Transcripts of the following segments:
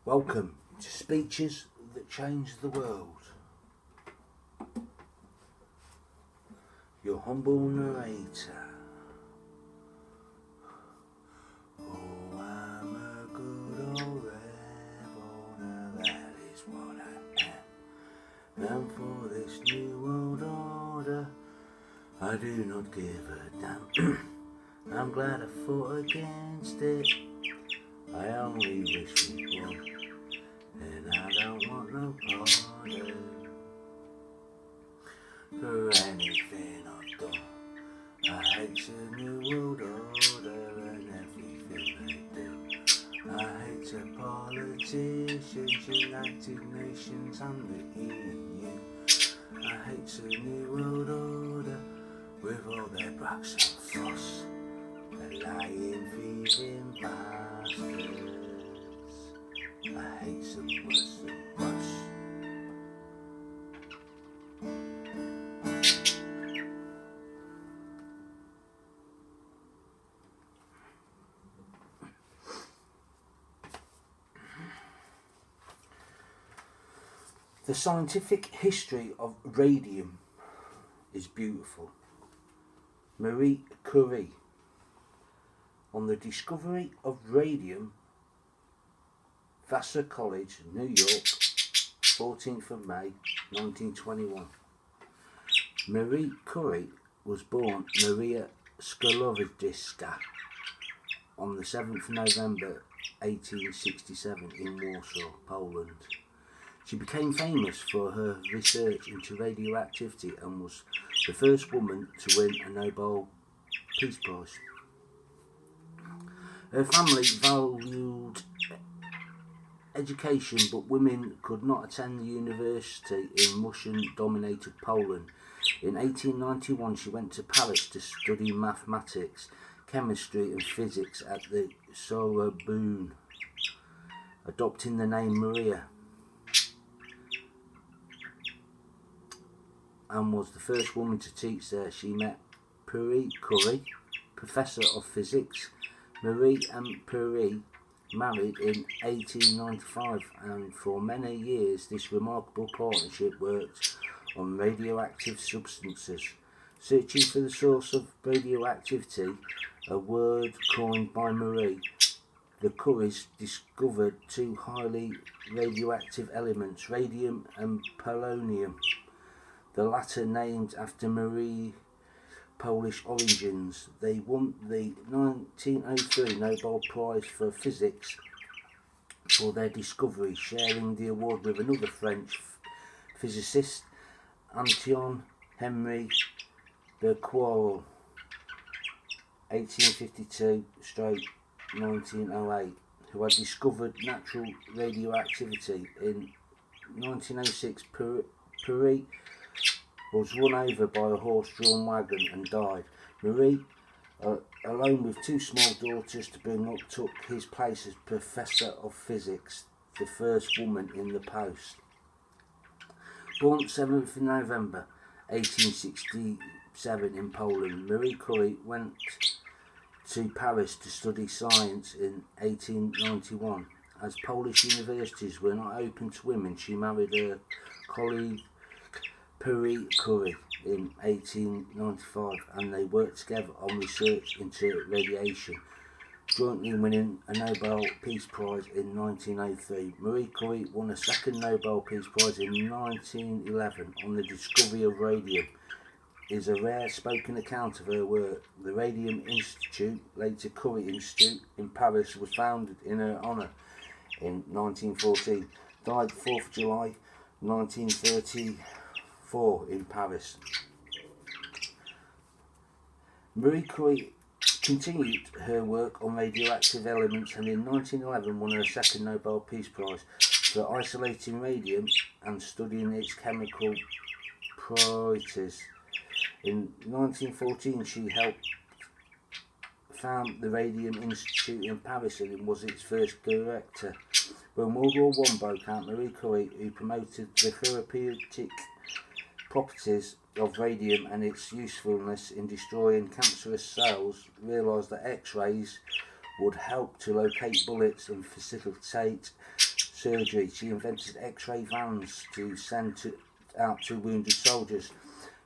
Welcome to Speeches That Changed the World. Your humble narrator. Oh, I'm a good old rebel, that is what I am. And for this new world order, I do not give a damn. I'm glad I fought against it. I only wish we won, and I don't want no pardon for anything I've done. I hate the new world order and everything they do. I hate the politicians, United Nations and the EU. I hate the new world order with all their bracks and fuss. The lying, thieving bastards. I hate them worse than worse. The scientific history of radium is beautiful. Marie Curie. On the discovery of radium, Vassar College, New York, 14th of May, 1921. Marie Curie was born Maria Skłodowska on the 7th of November 1867 in Warsaw, Poland. She became famous for her research into radioactivity and was the first woman to win a Nobel Peace Prize. Her family valued education, but women could not attend the university in Russian-dominated Poland. In 1891, she went to Paris to study mathematics, chemistry and physics at the Sorbonne, adopting the name Maria, and was the first woman to teach there. She met Pierre Curie, professor of physics. Marie and Pierre married in 1895, and for many years this remarkable partnership worked on radioactive substances. Searching for the source of radioactivity, a word coined by Marie, the Curies discovered two highly radioactive elements, radium and polonium, the latter named after Marie's Polish origins. They won the 1903 Nobel Prize for Physics for their discovery, sharing the award with another French physicist, Antoine Henri Becquerel, 1852-1908, who had discovered natural radioactivity. In 1906, Curie was run over by a horse-drawn wagon and died. Marie, alone with two small daughters to bring up, took his place as Professor of Physics, the first woman in the post. Born 7th of November 1867 in Poland, Marie Curie went to Paris to study science in 1891. As Polish universities were not open to women, she married her colleague Pierre Curie in 1895, and they worked together on research into radiation, jointly winning a Nobel Peace Prize in 1903. Marie Curie won a second Nobel Peace Prize in 1911 on the discovery of radium. It is a rare spoken account of her work. The Radium Institute, later Curie Institute, in Paris was founded in her honour in 1914. Died 4th July 1934 in Paris. Marie Curie continued her work on radioactive elements, and in 1911 won her second Nobel Peace Prize for isolating radium and studying its chemical properties. In 1914 she helped found the Radium Institute in Paris and was its first director. When World War I broke out, Marie Curie, who promoted the therapeutic properties of radium and its usefulness in destroying cancerous cells, realised that X-rays would help to locate bullets and facilitate surgery. She invented X-ray vans to send out to wounded soldiers.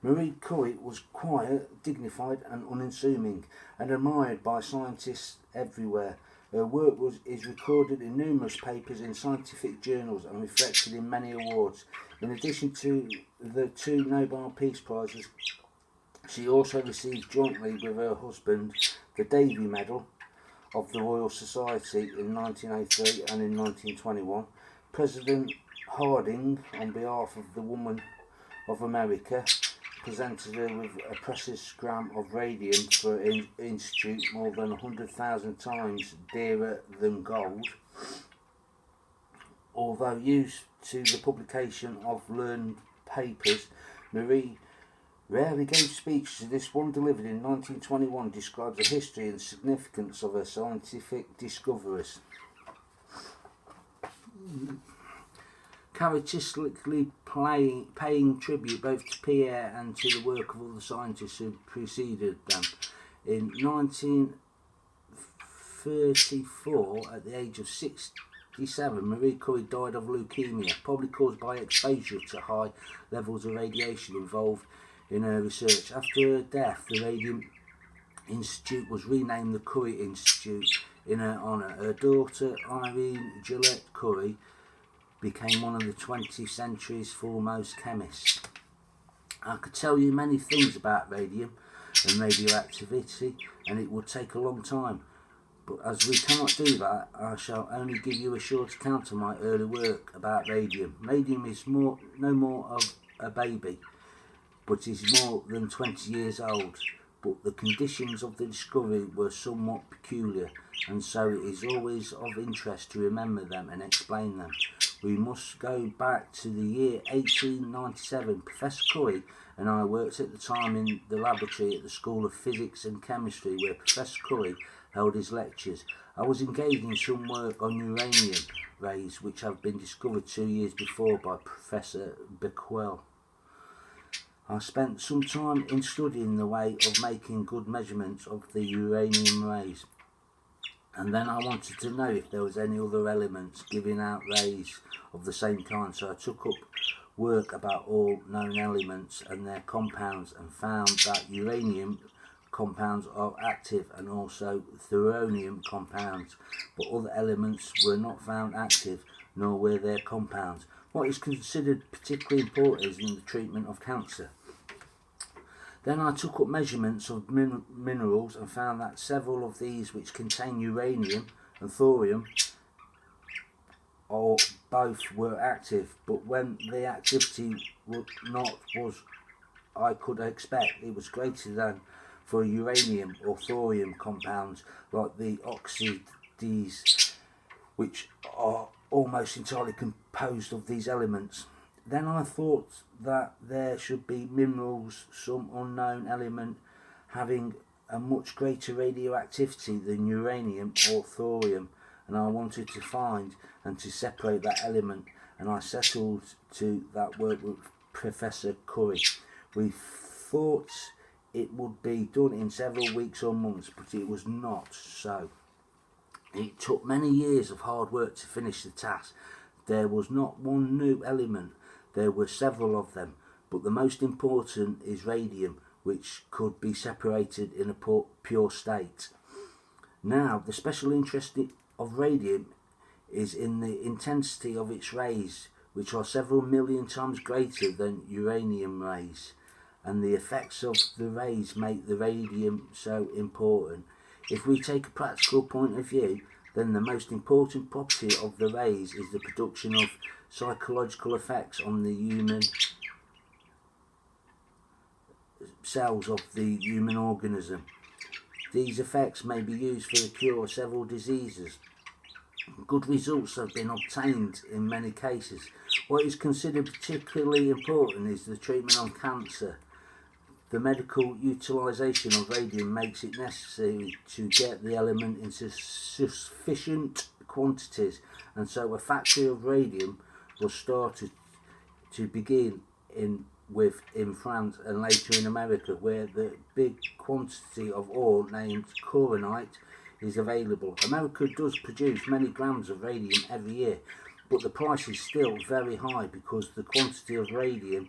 Marie Curie was quiet, dignified and unassuming, and admired by scientists everywhere. Her work is recorded in numerous papers in scientific journals and reflected in many awards. In addition to the 2 Nobel Peace Prizes, she also received jointly with her husband the Davy Medal of the Royal Society in 1903 and in 1921. President Harding, on behalf of the Woman of America, presented her with a precious gram of radium for an institute more than 100,000 times dearer than gold. Although used to the publication of learned papers, Marie rarely gave speeches. This one, delivered in 1921, describes the history and significance of her scientific discoveries. Characteristically paying tribute both to Pierre and to the work of other scientists who preceded them. In 1934, at the age of 67, Marie Curie died of leukemia, probably caused by exposure to high levels of radiation involved in her research. After her death, the Radium Institute was renamed the Curie Institute in her honour. Her daughter, Irene Gillette Curie, became one of the 20th century's foremost chemists. I could tell you many things about radium and radioactivity, and it would take a long time, but as we cannot do that, I shall only give you a short account of my early work about radium. Radium is no more of a baby, but is more than 20 years old. But the conditions of the discovery were somewhat peculiar, and so it is always of interest to remember them and explain them. We must go back to the year 1897. Professor Curie and I worked at the time in the laboratory at the School of Physics and Chemistry, where Professor Curie held his lectures. I was engaged in some work on uranium rays, which had been discovered 2 years before by Professor Becquerel. I spent some time in studying the way of making good measurements of the uranium rays, and then I wanted to know if there was any other elements giving out rays of the same kind, so I took up work about all known elements and their compounds, and found that uranium compounds are active and also thorium compounds, but other elements were not found active, nor were their compounds. What is considered particularly important is in the treatment of cancer. Then I took up measurements of minerals and found that several of these which contain uranium and thorium, or both, were active, but when the activity was I could expect, it was greater than for uranium or thorium compounds like the oxides, which are almost entirely composed of these elements. Then I thought that there should be minerals, some unknown element, having a much greater radioactivity than uranium or thorium, and I wanted to find and to separate that element, and I settled to that work with Professor Curie. We thought it would be done in several weeks or months, but it was not so. It took many years of hard work to finish the task. There was not one new element, there were several of them, but the most important is radium, which could be separated in a pure state. Now, the special interest of radium is in the intensity of its rays, which are several million times greater than uranium rays, and the effects of the rays make the radium so important. If we take a practical point of view, then the most important property of the rays is the production of psychological effects on the human cells of the human organism. These effects may be used for the cure of several diseases. Good results have been obtained in many cases. What is considered particularly important is the treatment of cancer. The medical utilisation of radium makes it necessary to get the element into sufficient quantities, and so a factory of radium was started to begin in France and later in America, where the big quantity of ore named Curanite is available. America does produce many grams of radium every year, but the price is still very high because the quantity of radium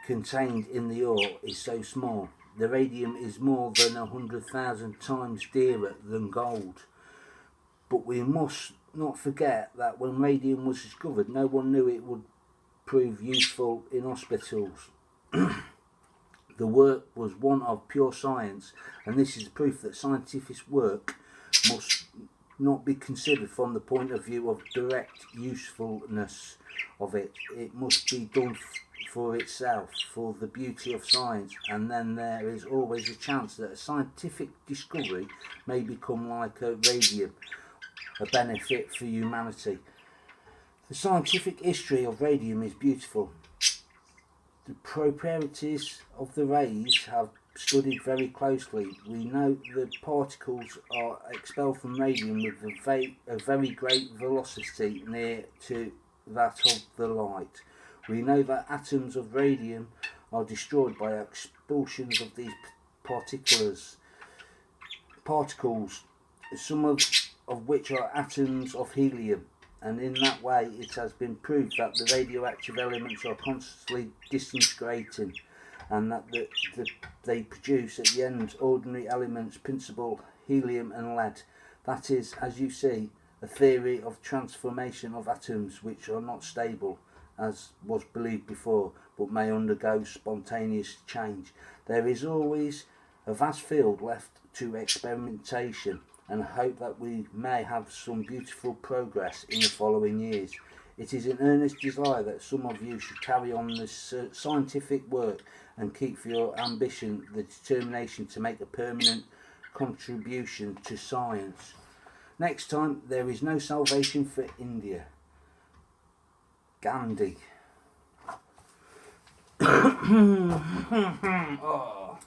contained in the ore is so small. The radium is more than 100,000 times dearer than gold. But we must not forget that when radium was discovered, no one knew it would prove useful in hospitals. The work was one of pure science, and this is proof that scientific work must not be considered from the point of view of direct usefulness of it. It must be done for itself, for the beauty of science, and then there is always a chance that a scientific discovery may become like a radium, a benefit for humanity. The scientific history of radium is beautiful. The properties of the rays have studied very closely. We know the particles are expelled from radium with a very great velocity near to that of the light. We know that atoms of radium are destroyed by expulsions of these particles, some of which are atoms of helium. And in that way it has been proved that the radioactive elements are constantly disintegrating, and that they produce at the end ordinary elements, principal helium and lead. That is, as you see, a theory of transformation of atoms which are not stable, as was believed before, but may undergo spontaneous change. There is always a vast field left to experimentation, and hope that we may have some beautiful progress in the following years. It is an earnest desire that some of you should carry on this scientific work and keep for your ambition the determination to make a permanent contribution to science. Next time, there is no salvation for India. Gandhi. Oh.